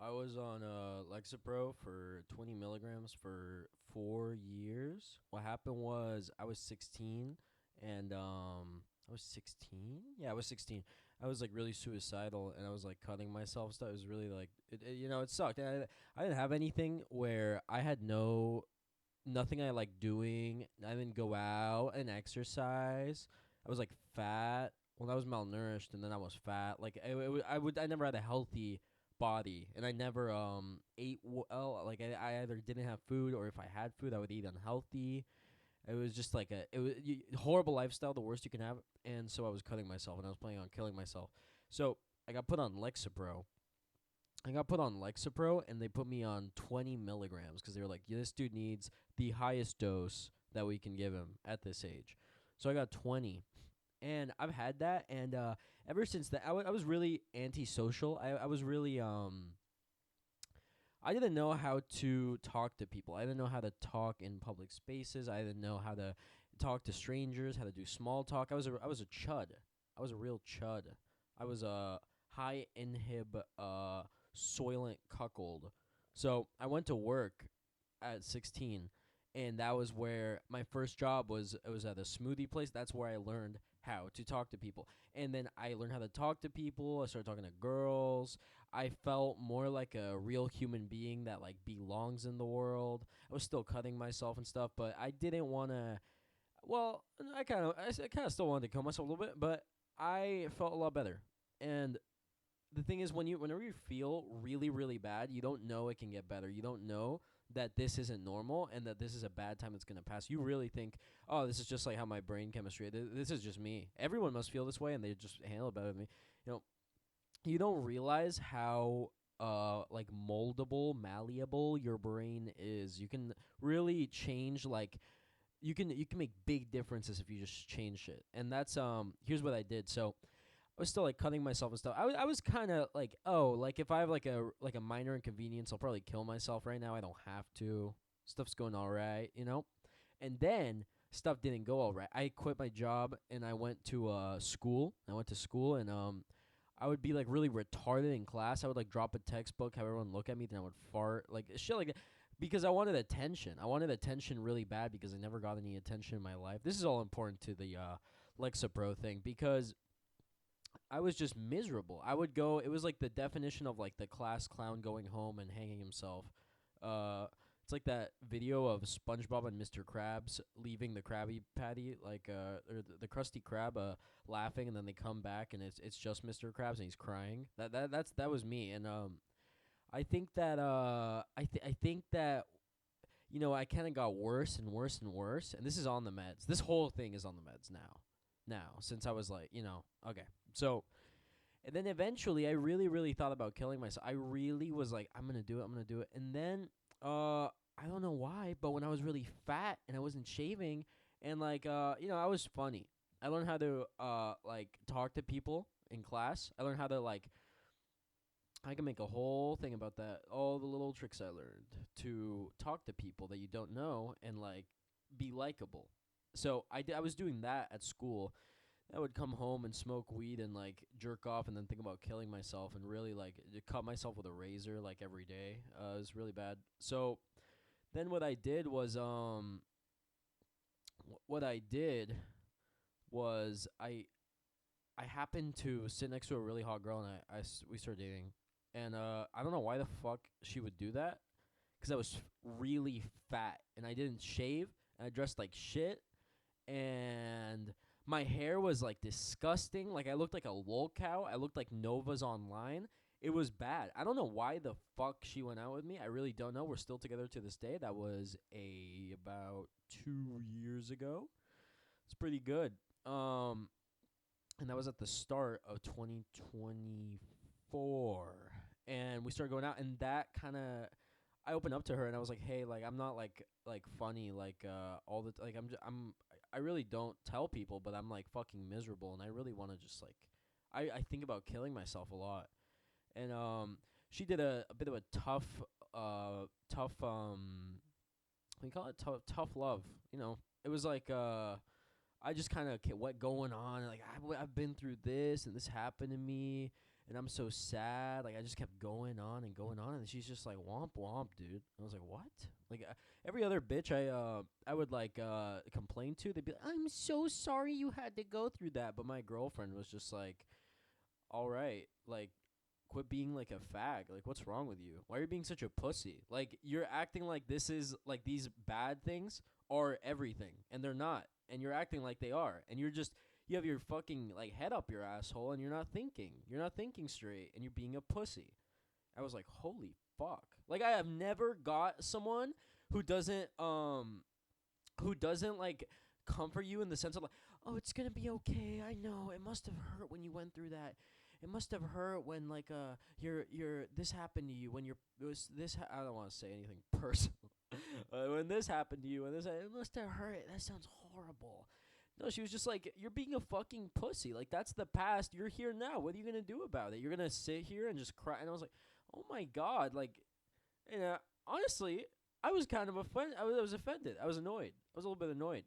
I was on Lexapro for 20 milligrams for 4 years. What happened was I was 16, and I was 16. Yeah, I was 16. I was like really suicidal, and I was like cutting myself. Stuff. It was really like it sucked. And I didn't have anything where I had nothing I like doing. I didn't go out and exercise. I was like fat. Well, I was malnourished, and then I was fat. Like I never had a healthy body, and I never ate well. Like I either didn't have food, or if I had food, I would eat unhealthy. It was just like horrible lifestyle, the worst you can have. And so I was cutting myself, and I was planning on killing myself. So I got put on Lexapro. And they put me on 20 milligrams because they were like, yeah, this dude needs the highest dose that we can give him at this age. So I got 20. And I've had that, and ever since that, I was really antisocial. I was really I didn't know how to talk to people. I didn't know how to talk in public spaces. I didn't know how to talk to strangers, how to do small talk. I was a chud. I was a real chud. I was a high inhib soylent cuckold. So I went to work at 16, and that was where my first job was. It was at a smoothie place. That's where I learned how to talk to people. And then I learned how to talk to people. I started talking to girls. I felt more like a real human being that like belongs in the world. I was still cutting myself and stuff, but I didn't want to. Well, I kind of still wanted to kill myself a little bit, but I felt a lot better. And the thing is, whenever you feel really really bad, you don't know it can get better. You don't know that this isn't normal and that this is a bad time that's going to pass. You really think, oh, this is just like how my brain chemistry, this is just me. Everyone must feel this way, and they just handle it better than me. You know, you don't realize how like moldable, malleable your brain is. You can really change, like you can make big differences if you just change shit. And that's here's what I did. So I was still like cutting myself and stuff. I was kind of like, oh, like if I have like a minor inconvenience, I'll probably kill myself right now. I don't have to. Stuff's going all right, you know. And then stuff didn't go all right. I quit my job, and I went to school. I went to school, and I would be like really retarded in class. I would like drop a textbook, have everyone look at me, then I would fart, like shit like that. Because I wanted attention. I wanted attention really bad because I never got any attention in my life. This is all important to the Lexapro thing, because I was just miserable. I would go. It was like the definition of like the class clown going home and hanging himself. Uh, it's like that video of SpongeBob and Mr. Krabs leaving the Krabby Patty, like or the Krusty Krab, laughing, and then they come back and it's just Mr. Krabs and he's crying. That was me, and I think that I think that I kind of got worse and worse and worse, and this is on the meds. This whole thing is on the meds now. Now, since I was like, okay. So, and then eventually I really, really thought about killing myself. I really was like, I'm going to do it. I'm going to do it. And then, I don't know why, but when I was really fat and I wasn't shaving and like, I was funny. I learned how to, like talk to people in class. I learned how to like, I can make a whole thing about that. All the little tricks I learned to talk to people that you don't know and like be likable. So I was doing that at school. I would come home and smoke weed and like jerk off and then think about killing myself and really like cut myself with a razor like every day. It was really bad. So then what I did was I happened to sit next to a really hot girl, and we started dating. And I don't know why the fuck she would do that, because I was really fat and I didn't shave and I dressed like shit, and my hair was like disgusting. Like I looked like a lol cow. I looked like Nova's online. It was bad. I don't know why the fuck she went out with me. I really don't know. We're still together to this day. That was about 2 years ago. It's pretty good. And that was at the start of 2024. And we started going out, and that kind of I opened up to her, and I was like, "Hey, like I'm not like funny like all the like I really don't tell people, but I'm like fucking miserable, and I really want to just like I think about killing myself a lot." And she did a bit of a tough what do you call it, tough love. It was like I just kind of what going on, like I've been through this and this happened to me, and I'm so sad. Like I just kept going on and going on, and she's just like womp womp, dude. I was like, what? Like every other bitch I would like complain to, they'd be like, I'm so sorry you had to go through that. But my girlfriend was just like, all right, like quit being like a fag. Like what's wrong with you? Why are you being such a pussy? Like you're acting like this is like these bad things are everything, and they're not. And you're acting like they are, and you have your fucking like head up your asshole, and you're not thinking. You're not thinking straight, and you're being a pussy. I was like, holy fuck. Like I have never got someone who doesn't like comfort you in the sense of like, oh, it's gonna be okay. I know it must have hurt when you went through that. It must have hurt when like your this happened to you when I don't want to say anything personal. When this happened to you and it must have hurt. That sounds horrible. No, she was just like, you're being a fucking pussy. Like that's the past. You're here now. What are you gonna do about it? You're gonna sit here and just cry. And I was like, oh my god, like, you know, honestly, I was kind of offended. I was offended. I was annoyed. I was a little bit annoyed.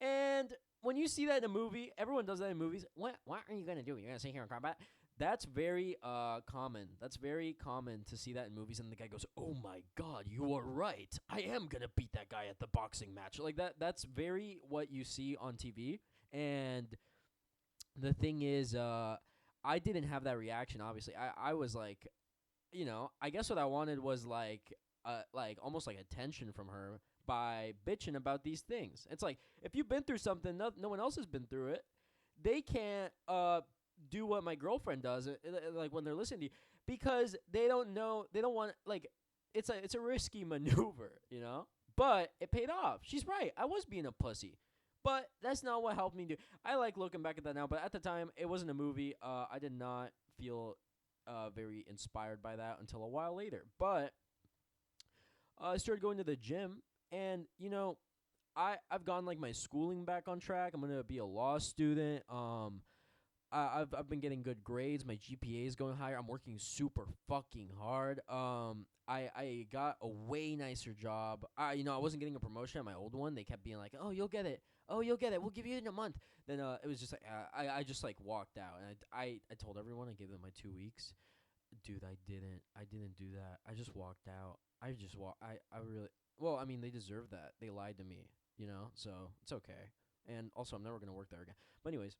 And when you see that in a movie, everyone does that in movies. What are you gonna do? You're gonna sit here and cry about it? That's very common. That's very common to see that in movies, and the guy goes, "Oh my god, you are right. I am gonna beat that guy at the boxing match." Like that. That's very what you see on TV. And the thing is, I didn't have that reaction. Obviously, I was like, I guess what I wanted was like almost like attention from her by bitching about these things. It's like if you've been through something, no one else has been through it. They can't do what my girlfriend does, like when they're listening to you, because they don't know, they don't want, like, it's a risky maneuver, But it paid off. She's right. I was being a pussy. But that's not what helped me do. I like looking back at that now, but at the time, it wasn't a movie. I did not feel very inspired by that until a while later. But I started going to the gym, and, I've gotten, like, my schooling back on track. I'm going to be a law student. I've been getting good grades. My GPA is going higher. I'm working super fucking hard. I got a way nicer job. I wasn't getting a promotion at my old one. They kept being like, "Oh, you'll get it. Oh, you'll get it. We'll give you it in a month." Then it was just like I just like walked out, and I told everyone, I gave them my 2 weeks. Dude, I didn't do that. I just walked out. I really, well, I mean, they deserve that. They lied to me, so it's okay. And also, I'm never gonna work there again. But anyways,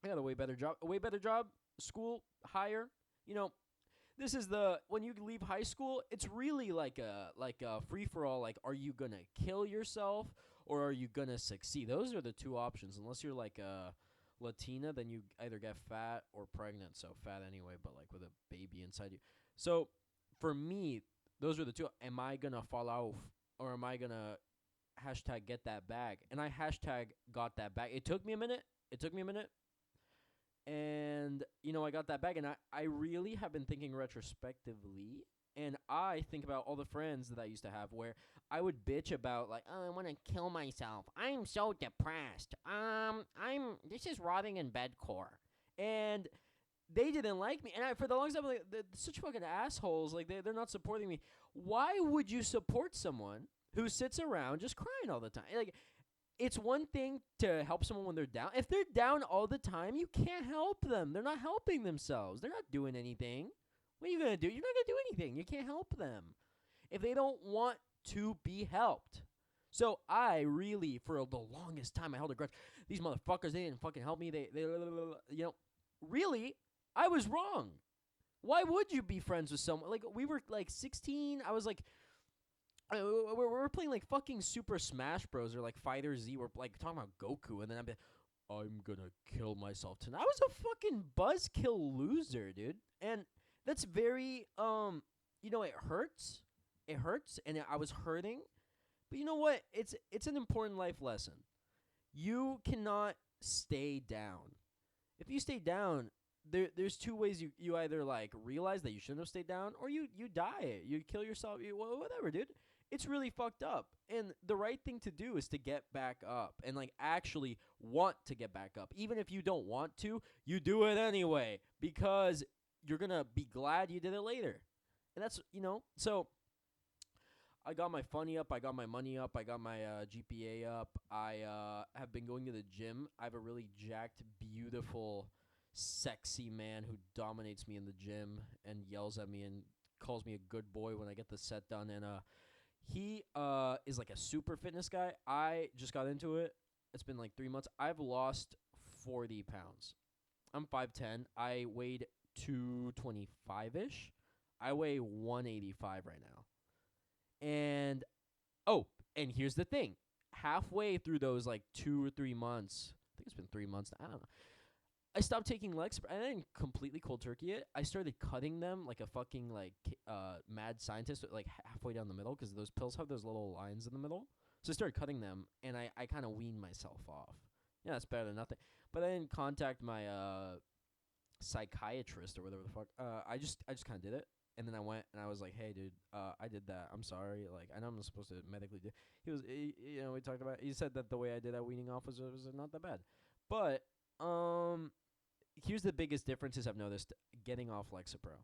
I got a way better job, school, higher. This is when you leave high school, it's really like a free for all. Like, are you gonna kill yourself or are you gonna succeed? Those are the two options. Unless you're like a Latina, then you either get fat or pregnant. So fat anyway, but like with a baby inside you. So for me, those are the two. Am I gonna fall off or am I gonna hashtag get that bag? And I hashtag got that bag. It took me a minute. And, I got that bag, and I really have been thinking retrospectively, and I think about all the friends that I used to have where I would bitch about, like, oh, I want to kill myself. I'm so depressed. This is rotting in bed core. And they didn't like me. And for the longest time, like, they're such fucking assholes. Like, they're not supporting me. Why would you support someone who sits around just crying all the time? Like, it's one thing to help someone when they're down. If they're down all the time, you can't help them. They're not helping themselves. They're not doing anything. What are you going to do? You're not going to do anything. You can't help them if they don't want to be helped. So I really, for the longest time, I held a grudge. These motherfuckers, they didn't fucking help me. They really, I was wrong. Why would you be friends with someone? Like, we were like 16. I was like, we're playing like fucking Super Smash Bros. Or like Fighter Z. We're like talking about Goku, and then I'm gonna kill myself tonight. I was a fucking buzzkill loser, dude. And that's very it hurts. It hurts, and I was hurting. But you know what? It's an important life lesson. You cannot stay down. If you stay down, there's two ways you either like realize that you shouldn't have stayed down, or you die. You kill yourself. Whatever, dude. It's really fucked up. And the right thing to do is to get back up and like actually want to get back up. Even if you don't want to, you do it anyway because you're going to be glad you did it later. And that's, so I got my funny up. I got my money up. I got my GPA up. I have been going to the gym. I have a really jacked, beautiful sexy man who dominates me in the gym and yells at me and calls me a good boy when I get the set done. And he is like a super fitness guy. I just got into it. It's been like 3 months. I've lost 40 pounds. I'm 5'10". I weighed 225 ish. I weigh 185 right now. And oh, and here's the thing. Halfway through those like 2 or 3 months, I think it's been 3 months. I don't know. I stopped taking Lexapro. I didn't completely cold turkey it. I started cutting them like a fucking like mad scientist, like halfway down the middle, because those pills have those little lines in the middle. So I started cutting them, and I kind of weaned myself off. Yeah, that's better than nothing. But I didn't contact my psychiatrist or whatever the fuck. I just kind of did it, and then I went and I was like, hey, dude, I did that. I'm sorry. Like, I know I'm not supposed to medically do. We talked about. He said that the way I did that weaning off was not that bad, but here's the biggest differences I've noticed getting off Lexapro.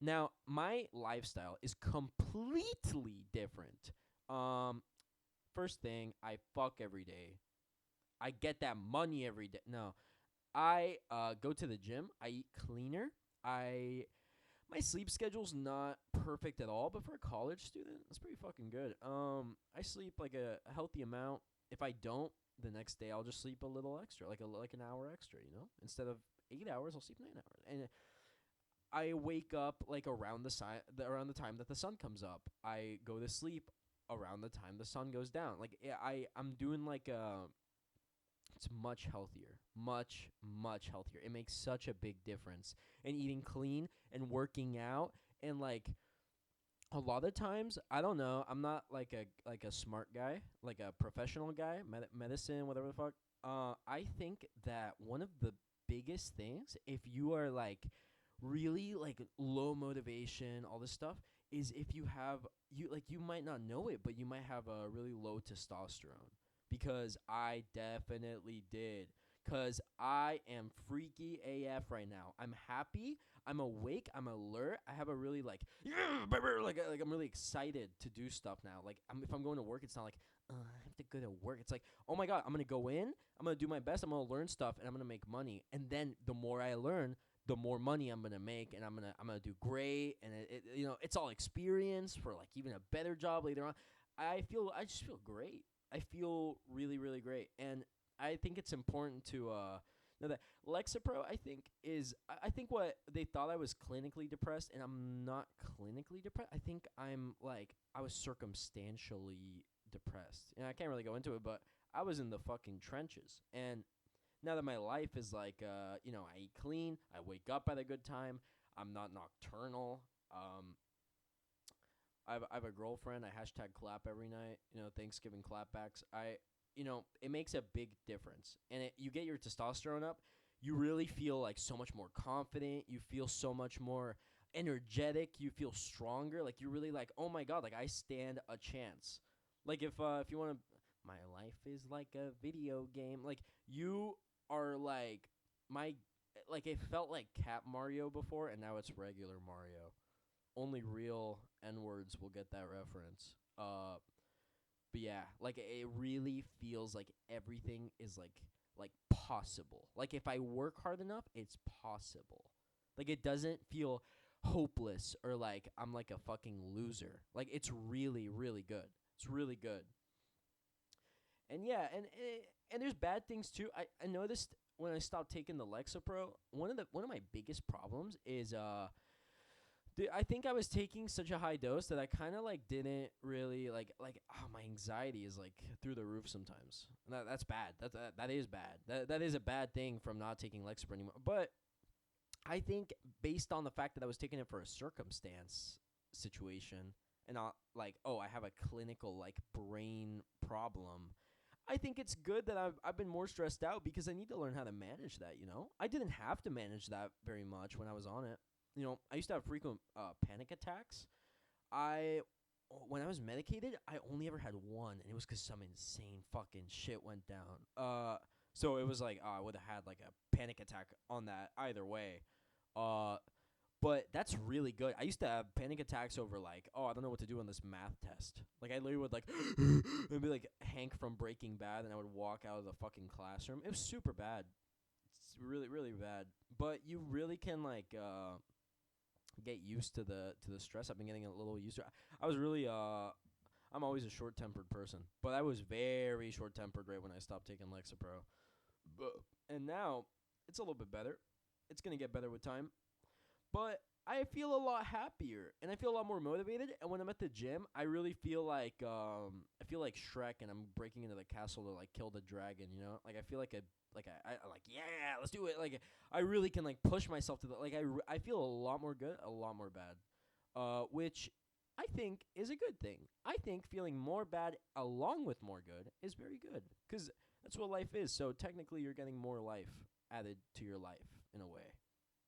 Now, my lifestyle is completely different. First thing, I fuck every day. I get that money every day. No, I go to the gym. I eat cleaner. My sleep schedule's not perfect at all, but for a college student, it's pretty fucking good. I sleep like a healthy amount. If I don't, the next day I'll just sleep a little extra, like an hour extra, Instead of 8 hours, I'll sleep 9 hours. And I wake up like around the time that the sun comes up. I go to sleep around the time the sun goes down. Like I'm doing like it's much healthier. Much, much healthier. It makes such a big difference. And eating clean and working out and like a lot of times, I don't know, I'm not like a smart guy, like a professional guy, medicine, whatever the fuck. I think that one of the biggest things, if you are like really like low motivation, all this stuff, is if you might not know it, but you might have a really low testosterone. Because I definitely did. Because I am freaky AF right now. I'm happy. I'm awake. I'm alert. I have a really like I'm really excited to do stuff now. Like if I'm going to work, it's not like I have to go to work. It's like, oh my god, I'm gonna go in. I'm gonna do my best. I'm gonna learn stuff, and I'm gonna make money. And then the more I learn, the more money I'm gonna make, and I'm gonna do great. And it's all experience for like even a better job later on. I just feel great. I feel really, really great. And I think it's important to know that Lexapro, I think what they thought I was clinically depressed, and I'm not clinically depressed. I think I was circumstantially depressed. And I can't really go into it, but I was in the fucking trenches. And now that my life is like, I eat clean, I wake up at a good time, I'm not nocturnal, I have a girlfriend. I hashtag clap every night. Thanksgiving clapbacks. It makes a big difference. And you get your testosterone up, you really feel like so much more confident. You feel so much more energetic. You feel stronger. Like you're really like, oh my god, like I stand a chance. Like if you want to, my life is like a video game. Like you are like it felt like Cat Mario before, and now it's regular Mario. Only real N-words will get that reference. But yeah, like it really feels like everything is like possible. Like if I work hard enough, it's possible. Like it doesn't feel hopeless or like I'm like a fucking loser. Like it's really, really good. It's really good. And yeah, and there's bad things too. I noticed when I stopped taking the Lexapro, one of my biggest problems is I think I was taking such a high dose that I kind of like didn't really my anxiety is like through the roof sometimes. And that's bad. That is bad. That is a bad thing from not taking Lexapro anymore. But I think based on the fact that I was taking it for a circumstance situation and not like, oh, I have a clinical like brain problem. I think it's good that I've been more stressed out because I need to learn how to manage that, I didn't have to manage that very much when I was on it. I used to have frequent panic attacks. When I was medicated, I only ever had one, and it was because some insane fucking shit went down. So it was like I would have had like a panic attack on that either way. But that's really good. I used to have panic attacks over like, I don't know what to do on this math test. Like I literally would like, it'd be like Hank from Breaking Bad, and I would walk out of the fucking classroom. It was super bad. It's really really bad. But you really can like get used to the stress. I've been getting a little used to it. I was really I'm always a short-tempered person, but I was very short-tempered right when I stopped taking Lexapro. And now it's a little bit better. It's going to get better with time. But I feel a lot happier and I feel a lot more motivated. And when I'm at the gym, I really feel like I feel like Shrek and I'm breaking into the castle to like kill the dragon, you know? Like I feel like I like, yeah, let's do it. Like I really can like push myself to the like I feel a lot more good, a lot more bad. Which I think is a good thing. I think feeling more bad along with more good is very good cuz that's what life is. So technically you're getting more life added to your life in a way.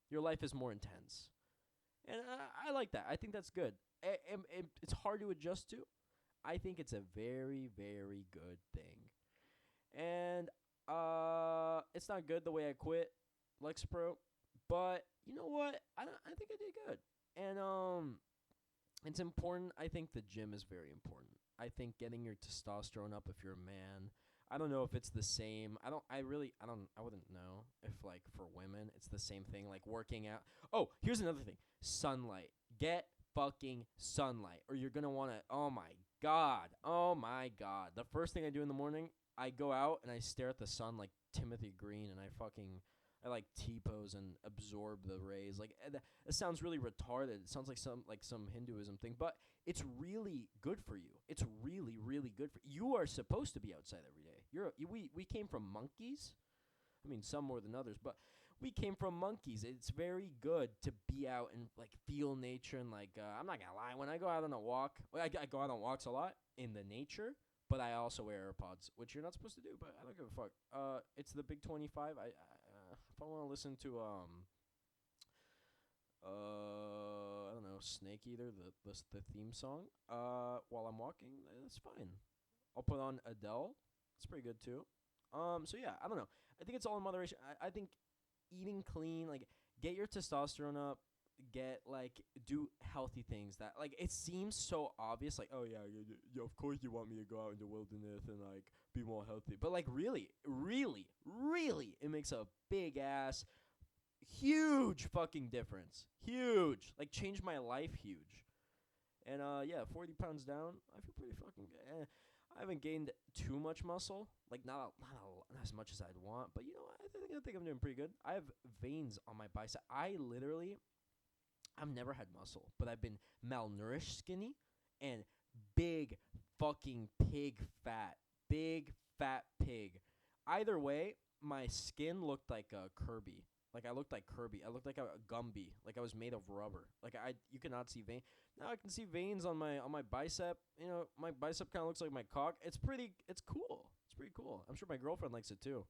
Your life is more intense. And I like that. I think that's good. It's hard to adjust to. I think it's a very, very good thing. And it's not good the way I quit Lexapro, but you know what? I think I did good. And it's important. I think the gym is very important. I think getting your testosterone up if you're a man. I don't know if it's the same. I wouldn't know if like for women it's the same thing like working out. Oh, here's another thing. Sunlight. Get fucking sunlight or you're going to want to Oh my god. Oh my god. The first thing I do in the morning, I go out and I stare at the sun like Timothy Green and I like T-pose and absorb the rays. Like it sounds really retarded. It sounds like some Hinduism thing, but it's really good for you. It's really really good for you. You are supposed to be outside every day. We came from monkeys. I mean, some more than others, but we came from monkeys. It's very good to be out and like feel nature and like I'm not gonna lie. When I go out on a walk, I go out on walks a lot in the nature. But I also wear AirPods, which you're not supposed to do. But I don't give a fuck. It's the Big 25. If I want to listen to I don't know, Snake Eater, the theme song, while I'm walking, that's fine. I'll put on Adele. It's pretty good too. So yeah, I don't know. I think it's all in moderation. I think eating clean, like get your testosterone up, do healthy things that like it seems so obvious, like oh yeah, of course you want me to go out in the wilderness and like be more healthy, but like really, really, really, it makes a big ass, huge fucking difference, huge, like changed my life, huge, and yeah, 40 pounds down, I feel pretty fucking good. I haven't gained too much muscle, like not as much as I'd want, but you know, I think I'm doing pretty good. I have veins on my bicep. I've never had muscle, but I've been malnourished skinny and big fucking big fat pig. Either way, my skin looked like a Kirby. Like I looked like Kirby. I looked like a Gumby. Like I was made of rubber. Like you cannot see veins. Now I can see veins on my bicep. You know, my bicep kind of looks like my cock. It's cool. It's pretty cool. I'm sure my girlfriend likes it too.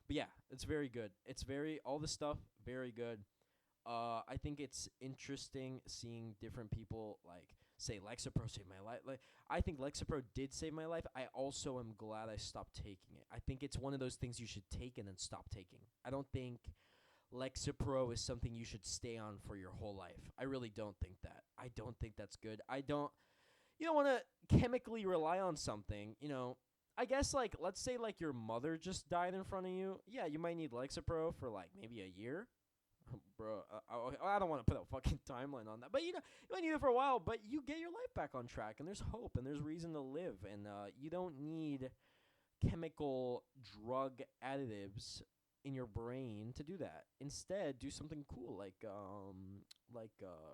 But yeah, it's very good. All the stuff, very good. I think it's interesting seeing different people like say Lexapro saved my life. Like I think Lexapro did save my life. I also am glad I stopped taking it. I think it's one of those things you should take and then stop taking. I don't think Lexapro is something you should stay on for your whole life. I really don't think that. I don't think that's good. You don't want to chemically rely on something, you know. I guess, like, let's say, like, your mother just died in front of you. Yeah, you might need Lexapro for, like, maybe a year. Bro, I don't want to put a fucking timeline on that. But, you know, you might need it for a while, but you get your life back on track, and there's hope, and there's reason to live. And you don't need chemical drug additives in your brain to do that. Instead, do something cool, like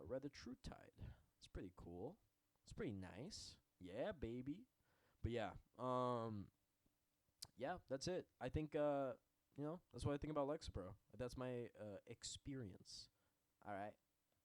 Retatrutide. It's pretty cool. It's pretty nice. Yeah, baby. But yeah, yeah, that's it. I think, you know, that's what I think about Lexapro. That's my experience. All right.